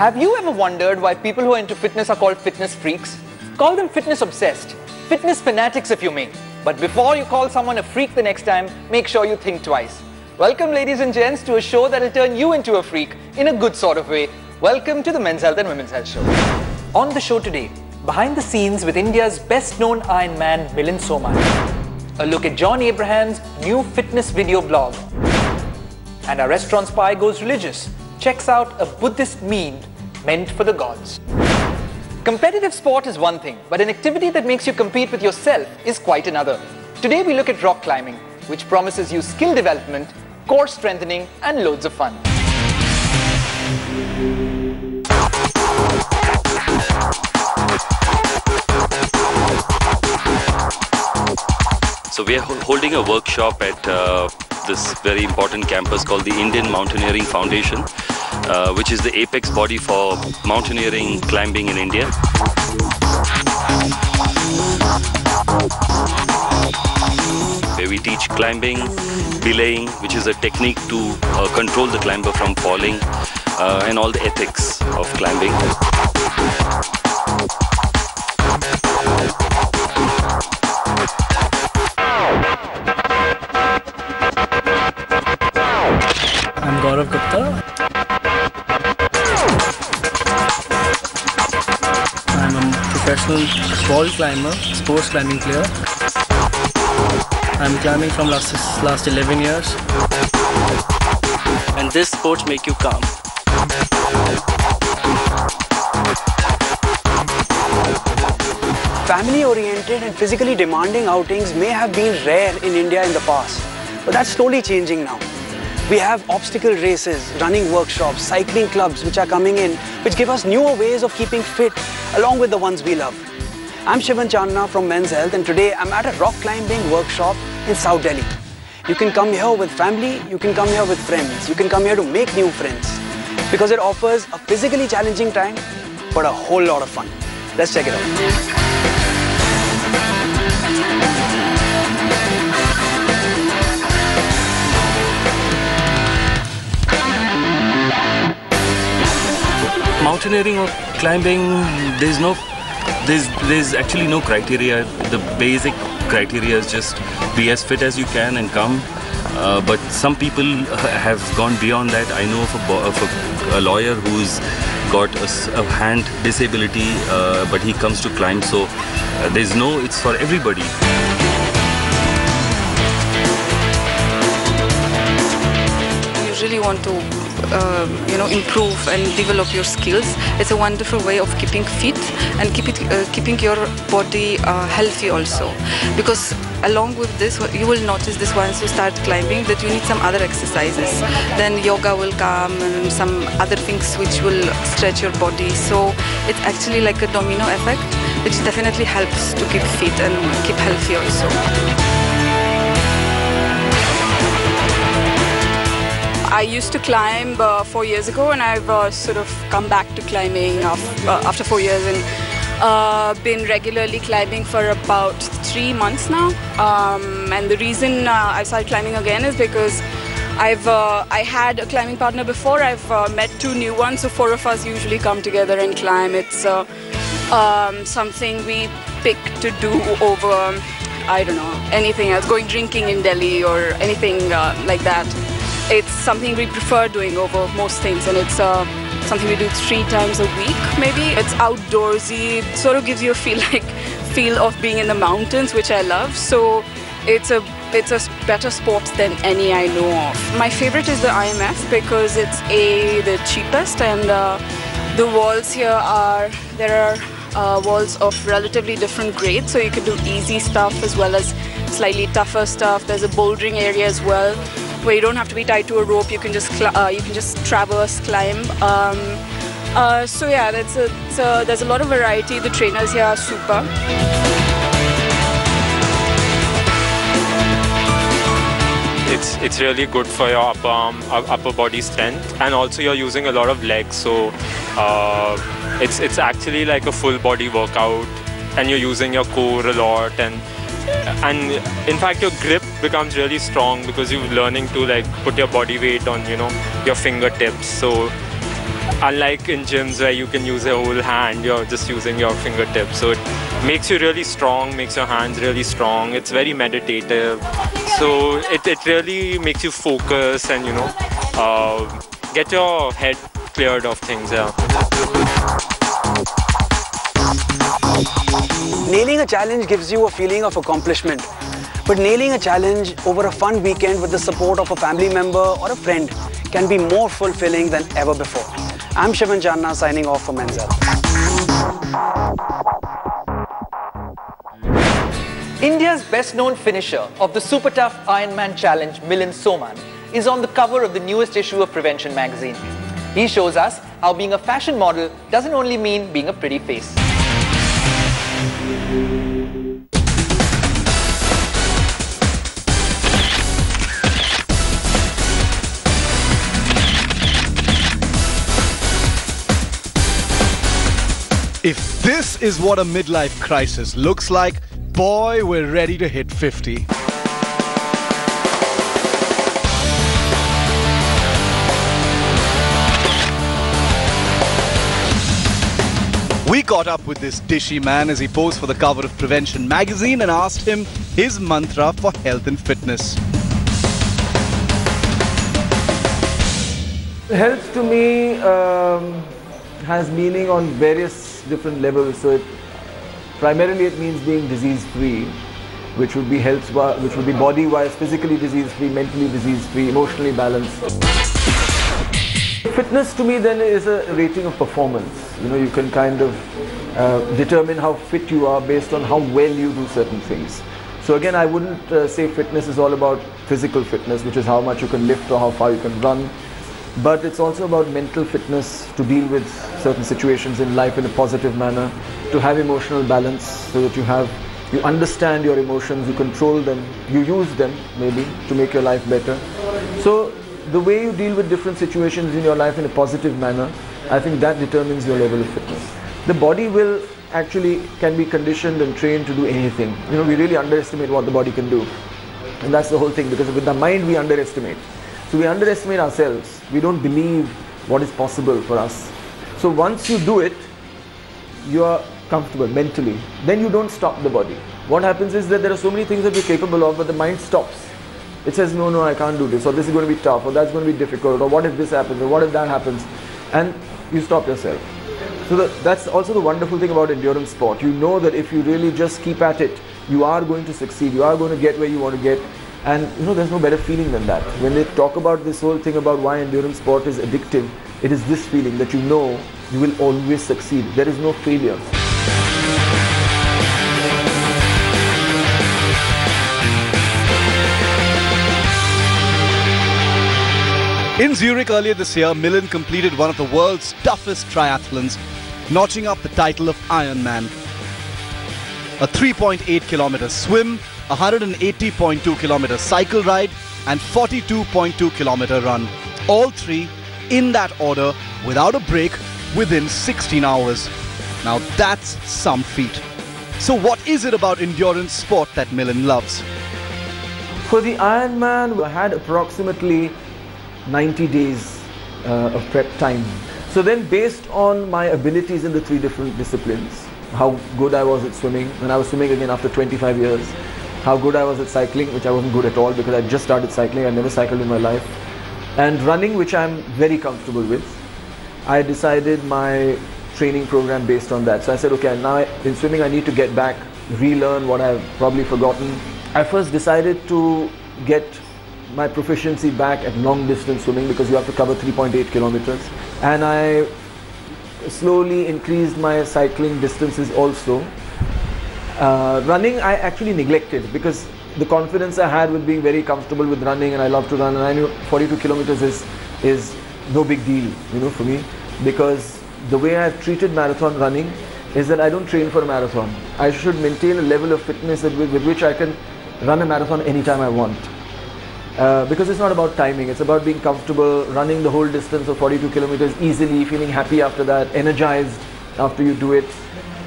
Have you ever wondered why people who are into fitness are called fitness freaks? Call them fitness obsessed, fitness fanatics if you may. But before you call someone a freak the next time, make sure you think twice. Welcome, ladies and gents, to a show that will turn you into a freak in a good sort of way. Welcome to the Men's Health and Women's Health Show. On the show today, behind the scenes with India's best-known Iron Man, Milind Soman. A look at John Abraham's new fitness video blog. And our restaurant spy goes religious, checks out a Buddhist meme meant for the gods. Competitive sport is one thing, but an activity that makes you compete with yourself is quite another. Today we look at rock climbing, which promises you skill development, core strengthening, and loads of fun. So we are holding a workshop at this very important campus called the Indian Mountaineering Foundation, which is the apex body for mountaineering climbing in India. Where we teach climbing, belaying, which is a technique to control the climber from falling, and all the ethics of climbing. I'm a professional wall climber, sports climbing player. I'm climbing from last 11 years. And this sports make you calm. Family-oriented and physically demanding outings may have been rare in India in the past, but that's slowly changing now. We have obstacle races, running workshops, cycling clubs which are coming in, which give us newer ways of keeping fit along with the ones we love. I'm Shivan from Men's Health, and today I'm at a rock climbing workshop in South Delhi. You can come here with family, you can come here with friends, you can come here to make new friends because it offers a physically challenging time but a whole lot of fun. Let's check it out. Mountaineering or climbing, there's actually no criteria. The basic criteria is just be as fit as you can and come. But some people have gone beyond that. I know of a lawyer who's got a hand disability, but he comes to climb. So it's for everybody. You really want to improve and develop your skills. It's a wonderful way of keeping fit and keeping your body healthy also. Because along with this, you will notice this once you start climbing that you need some other exercises. Then yoga will come and some other things which will stretch your body. So it's actually like a domino effect, which definitely helps to keep fit and keep healthy also. I used to climb 4 years ago, and I've sort of come back to climbing after 4 years and been regularly climbing for about 3 months now. And the reason I started climbing again is because I had a climbing partner before. I've met 2 new ones, so 4 of us usually come together and climb. It's something we pick to do over, I don't know, anything else, going drinking in Delhi or anything like that. It's something we prefer doing over most things, and it's something we do 3 times a week, maybe. It's outdoorsy, it sort of gives you a feel of being in the mountains, which I love. So it's a better sport than any I know of. My favorite is the IMF because it's the cheapest, and the walls here there are walls of relatively different grades, so you can do easy stuff as well as slightly tougher stuff. There's a bouldering area as well, where you don't have to be tied to a rope. You can just traverse, climb. So yeah, there's a lot of variety. The trainers here are super. It's really good for your upper body strength, and also you're using a lot of legs. So it's actually like a full body workout, and you're using your core a lot, and in fact your grip becomes really strong because you're learning to like put your body weight on your fingertips. So unlike in gyms where you can use your whole hand, you're just using your fingertips. So it makes you really strong, makes your hands really strong. It's very meditative. So it really makes you focus and, you know, get your head cleared of things. Yeah. Nailing a challenge gives you a feeling of accomplishment. But nailing a challenge over a fun weekend with the support of a family member or a friend can be more fulfilling than ever before. I'm Shivan Janna signing off for Men's Health. India's best-known finisher of the super tough Ironman challenge, Milind Soman, is on the cover of the newest issue of Prevention magazine. He shows us how being a fashion model doesn't only mean being a pretty face. If this is what a midlife crisis looks like, boy, we're ready to hit 50. We caught up with this dishy man as he posed for the cover of Prevention magazine and asked him his mantra for health and fitness. Health to me has meaning on various different levels. So primarily it means being disease-free, which would be which would be body-wise, physically disease-free, mentally disease-free, emotionally balanced. Fitness to me then is a rating of performance. You know, you can kind of determine how fit you are based on how well you do certain things. So again, I wouldn't say fitness is all about physical fitness, which is how much you can lift or how far you can run. But it's also about mental fitness, to deal with certain situations in life in a positive manner, to have emotional balance so that you understand your emotions, you control them, you use them maybe to make your life better. So the way you deal with different situations in your life in a positive manner, I think that determines your level of fitness. The body can be conditioned and trained to do anything. You know, we really underestimate what the body can do. And that's the whole thing, because with the mind we underestimate. So we underestimate ourselves. We don't believe what is possible for us. So once you do it, you are comfortable mentally. Then you don't stop the body. What happens is that there are so many things that we're capable of, but the mind stops. It says, no, I can't do this, or this is going to be tough, or that's going to be difficult, or what if this happens, or what if that happens? And you stop yourself. So that's also the wonderful thing about endurance sport. You know that if you really just keep at it, you are going to succeed, you are going to get where you want to get. And you know, there's no better feeling than that. When they talk about this whole thing about why endurance sport is addictive, it is this feeling that you know you will always succeed. There is no failure. In Zurich earlier this year, Milind completed one of the world's toughest triathlons, notching up the title of Ironman. A 3.8 kilometer swim, 180.2 kilometer cycle ride and 42.2 kilometer run. All three in that order without a break within 16 hours. Now that's some feat. So what is it about endurance sport that Milind loves? For the Ironman, I had approximately 90 days of prep time. So then, based on my abilities in the three different disciplines, how good I was at swimming, and I was swimming again after 25 years, how good I was at cycling, which I wasn't good at all because I just started cycling, I never cycled in my life, and running, which I'm very comfortable with, I decided my training program based on that. So I said, okay, now in swimming I need to get back, relearn what I've probably forgotten. I first decided to get my proficiency back at long distance swimming because you have to cover 3.8 kilometers, and I slowly increased my cycling distances also. Running I actually neglected because the confidence I had with being very comfortable with running, and I love to run, and I knew 42 kilometers is no big deal, you know, for me, because the way I've treated marathon running is that I don't train for a marathon. I should maintain a level of fitness with which I can run a marathon anytime I want. Because it's not about timing, it's about being comfortable, running the whole distance of 42 kilometers easily, feeling happy after that, energized after you do it.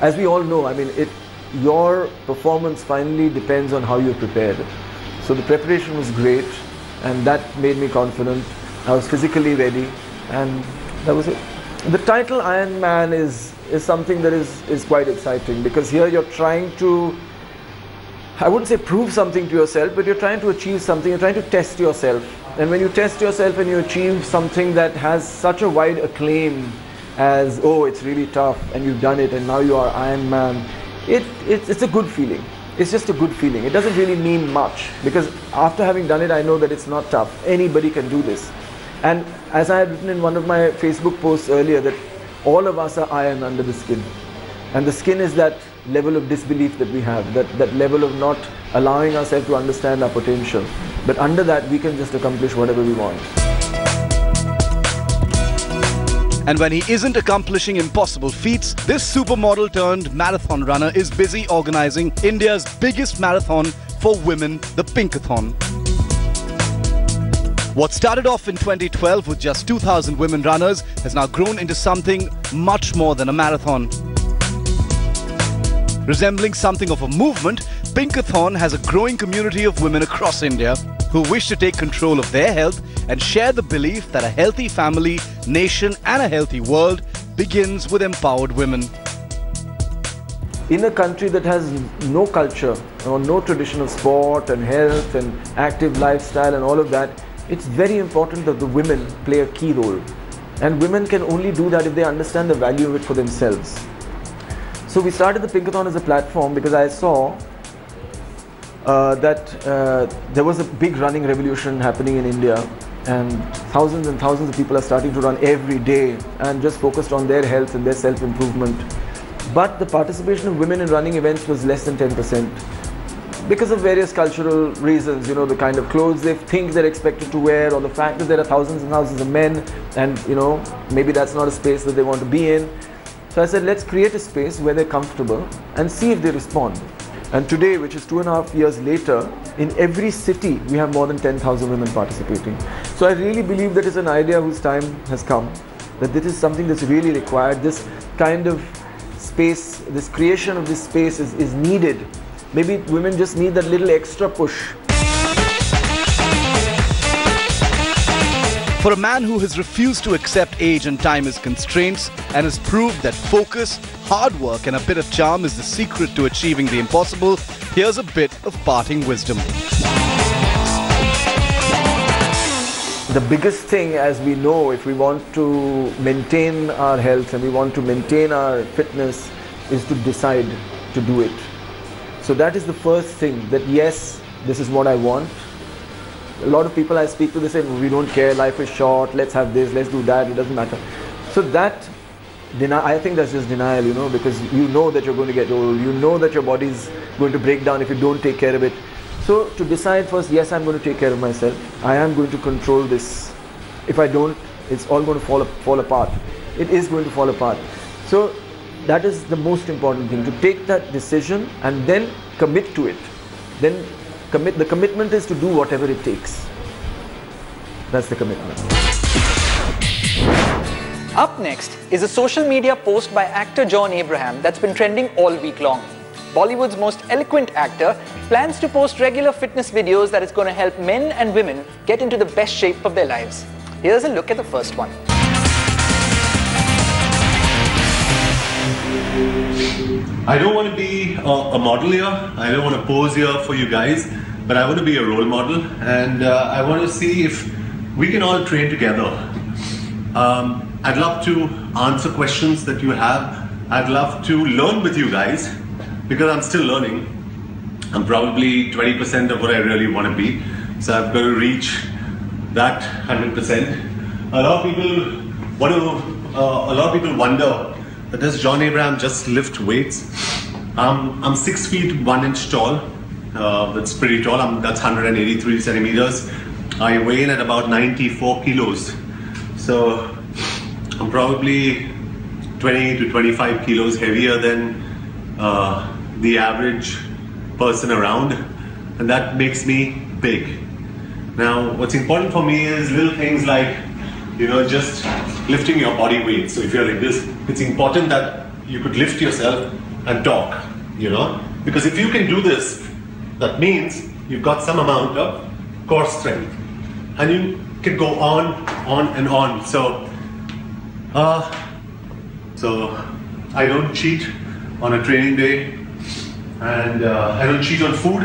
As we all know, I mean, your performance finally depends on how you're prepared. So the preparation was great, and that made me confident. I was physically ready, and that was it. The title Iron Man is something that is quite exciting, because here you're trying to, I wouldn't say prove something to yourself, but you're trying to achieve something, you're trying to test yourself. And when you test yourself and you achieve something that has such a wide acclaim as, oh, it's really tough and you've done it and now you are Iron Man, it's a good feeling. It's just a good feeling. It doesn't really mean much, because after having done it, I know that it's not tough. Anybody can do this. And as I had written in one of my Facebook posts earlier, that all of us are iron under the skin. And the skin is that level of disbelief that we have, that level of not allowing ourselves to understand our potential. But under that, we can just accomplish whatever we want. And when he isn't accomplishing impossible feats, this supermodel turned marathon runner is busy organizing India's biggest marathon for women, the Pinkathon. What started off in 2012 with just 2,000 women runners has now grown into something much more than a marathon. Resembling something of a movement, Pinkathon has a growing community of women across India who wish to take control of their health and share the belief that a healthy family, nation and a healthy world begins with empowered women. In a country that has no culture or no tradition of sport and health and active lifestyle and all of that, it's very important that the women play a key role. And women can only do that if they understand the value of it for themselves. So we started the Pinkathon as a platform because I saw that there was a big running revolution happening in India, and thousands of people are starting to run every day and just focused on their health and their self-improvement. But the participation of women in running events was less than 10%. Because of various cultural reasons, you know, the kind of clothes they think they're expected to wear, or the fact that there are thousands and thousands of men and, you know, maybe that's not a space that they want to be in. So I said, let's create a space where they're comfortable and see if they respond. And today, which is 2.5 years later, in every city, we have more than 10,000 women participating. So I really believe that is an idea whose time has come, that this is something that's really required. This kind of space, this creation of this space is needed. Maybe women just need that little extra push. For a man who has refused to accept age and time as constraints and has proved that focus, hard work and a bit of charm is the secret to achieving the impossible, here's a bit of parting wisdom. The biggest thing, as we know, if we want to maintain our health and we want to maintain our fitness, is to decide to do it. So that is the first thing, that yes, this is what I want. A lot of people I speak to, they say, we don't care, life is short, let's have this, let's do that, it doesn't matter. So that, I think that's just denial, you know, because you know that you're going to get old, you know that your body's going to break down if you don't take care of it. So to decide first, yes, I'm going to take care of myself, I am going to control this. If I don't, it's all going to fall apart. It is going to fall apart. So that is the most important thing, to take that decision and then commit to it. Then the commitment is to do whatever it takes. That's the commitment. Up next is a social media post by actor John Abraham that's been trending all week long. Bollywood's most eloquent actor plans to post regular fitness videos that is going to help men and women get into the best shape of their lives. Here's a look at the first one. I don't want to be a model here, I don't want to pose here for you guys, but I want to be a role model, and I want to see if we can all train together. I'd love to answer questions that you have. I'd love to learn with you guys, because I'm still learning. I'm probably 20% of what I really want to be, so I've got to reach that 100%. A lot of people wonder, does John Abraham just lift weights? I'm 6 feet 1 inch tall. That's pretty tall. That's 183 centimeters. I weigh in at about 94 kilos. So I'm probably 20 to 25 kilos heavier than the average person around. And that makes me big. Now, what's important for me is little things like, you know, just lifting your body weight. So if you're like this, it's important that you could lift yourself and talk, you know, because if you can do this, that means you've got some amount of core strength, and you can go on and on. So So I don't cheat on a training day, and I don't cheat on food.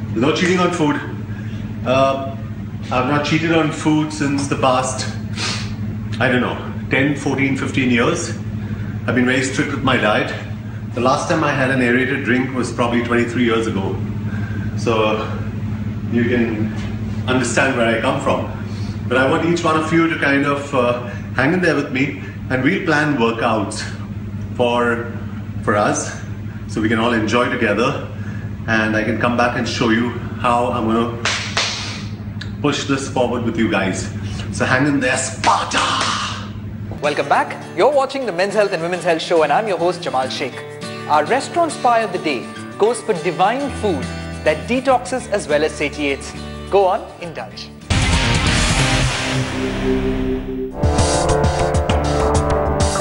There's no cheating on food. I've not cheated on food since the past, I don't know, 10, 14, 15 years. I've been very strict with my diet. The last time I had an aerated drink was probably 23 years ago. So you can understand where I come from. But I want each one of you to kind of hang in there with me, and we'll plan workouts for us so we can all enjoy together, and I can come back and show you how I'm going to push this forward with you guys. So hang in there, Sparta! Welcome back. You're watching the Men's Health and Women's Health Show, and I'm your host Jamal Sheikh. Our restaurant spy of the day goes for divine food that detoxes as well as satiates. Go on, indulge.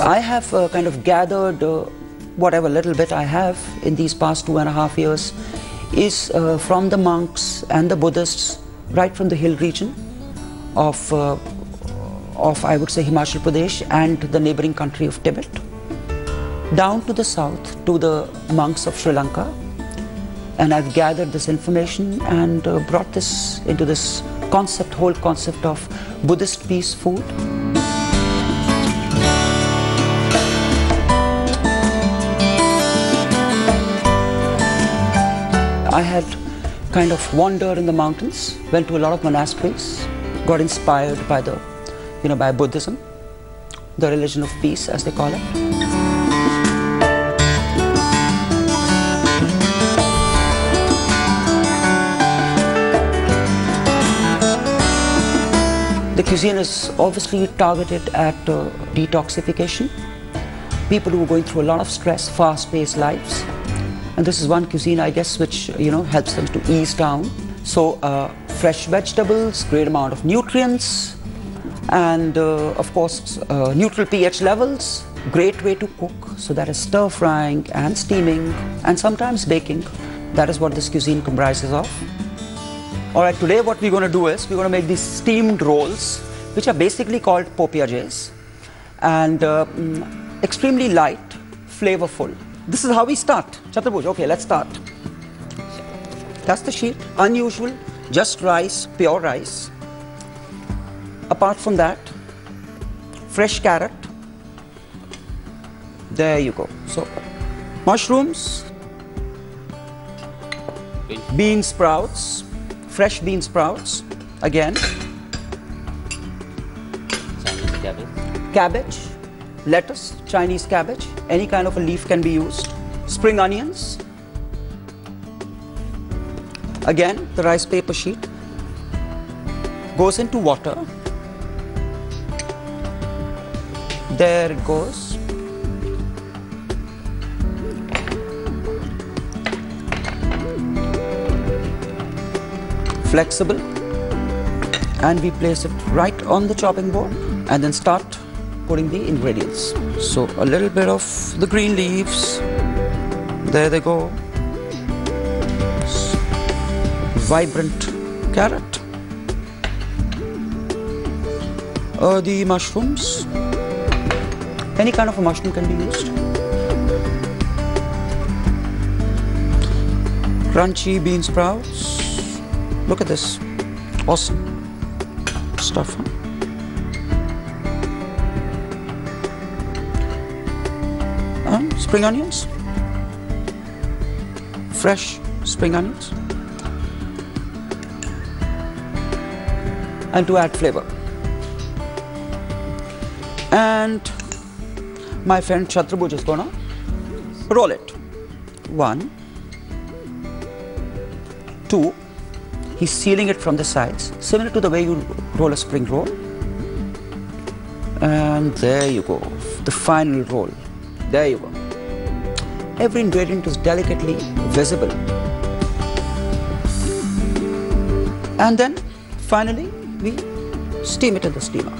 I have kind of gathered whatever little bit I have in these past 2.5 years is from the monks and the Buddhists right from the hill region of I would say Himachal Pradesh and the neighboring country of Tibet, down to the south to the monks of Sri Lanka, and I've gathered this information and brought this into this whole concept of Buddhist peace food. I had kind of wandered in the mountains, went to a lot of monasteries, got inspired by by Buddhism, the religion of peace as they call it. The cuisine is obviously targeted at detoxification. People who are going through a lot of stress, fast-paced lives. And this is one cuisine, I guess, which helps them to ease down. So fresh vegetables, great amount of nutrients, and of course neutral pH levels. Great way to cook. So that is stir frying and steaming and sometimes baking. That is what this cuisine comprises of. All right, today what we're going to do is we're going to make these steamed rolls, which are basically called popiajes, and extremely light, flavorful. This is how we start. Chaturbuj, okay, let's start. That's the sheet. Unusual, just rice, pure rice. Apart from that, fresh carrot. There you go. So, mushrooms, bean sprouts, fresh bean sprouts, again. Cabbage, lettuce, Chinese cabbage, any kind of a leaf can be used. Spring onions. Again, the rice paper sheet goes into water. There it goes. Flexible, and we place it right on the chopping board and then start putting the ingredients. So a little bit of the green leaves, there they go. Vibrant carrot, the mushrooms, any kind of a mushroom can be used. Crunchy bean sprouts. Look at this, awesome stuff. Huh? Spring onions, fresh spring onions, and to add flavor. And my friend Chaturbuj is gonna roll it. 1, 2. He's sealing it from the sides, similar to the way you roll a spring roll. And there you go, the final roll. There you go. Every ingredient is delicately visible. And then, finally, we steam it in the steamer.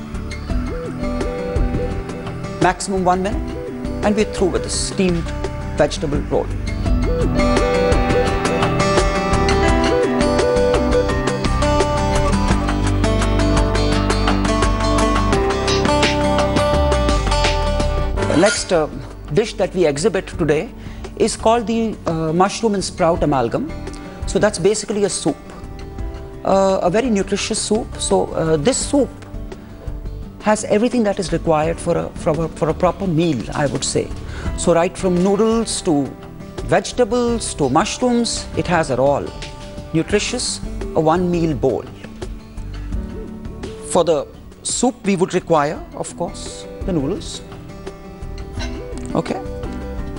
Maximum 1 minute, and we're through with the steamed vegetable roll. next dish that we exhibit today is called the mushroom and sprout amalgam. So that's basically a soup, a very nutritious soup. So this soup has everything that is required for a proper meal, I would say. So right from noodles to vegetables to mushrooms, it has it all. Nutritious, a one meal bowl. For the soup we would require, of course, the noodles. Okay,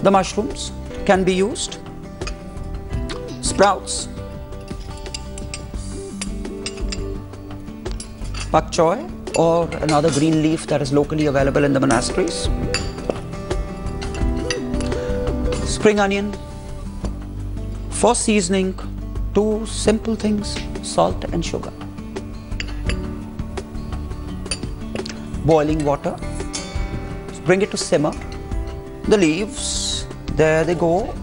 the mushrooms can be used, sprouts, pak choy or another green leaf that is locally available in the monasteries, spring onion. For seasoning, two simple things, salt and sugar. Boiling water, bring it to simmer. The leaves, there they go.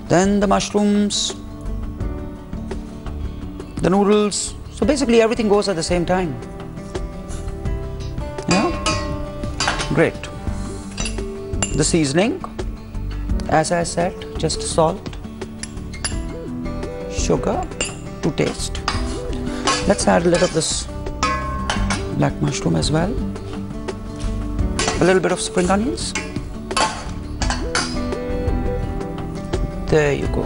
Then the mushrooms, the noodles. So basically everything goes at the same time. Yeah, great. The seasoning, as I said, just salt, sugar to taste. Let's add a little of this black mushroom as well. A little bit of spring onions. There you go.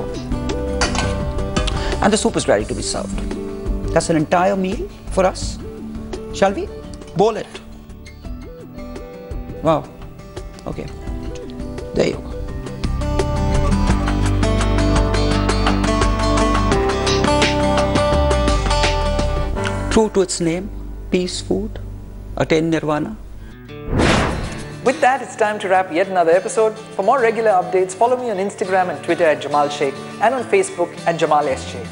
And the soup is ready to be served. That's an entire meal for us. Shall we? Bowl it. Wow. Okay. There you go. True to its name, peace food, attain nirvana. With that, it's time to wrap yet another episode. For more regular updates, follow me on Instagram and Twitter at Jamal Sheikh and on Facebook at Jamal SJ.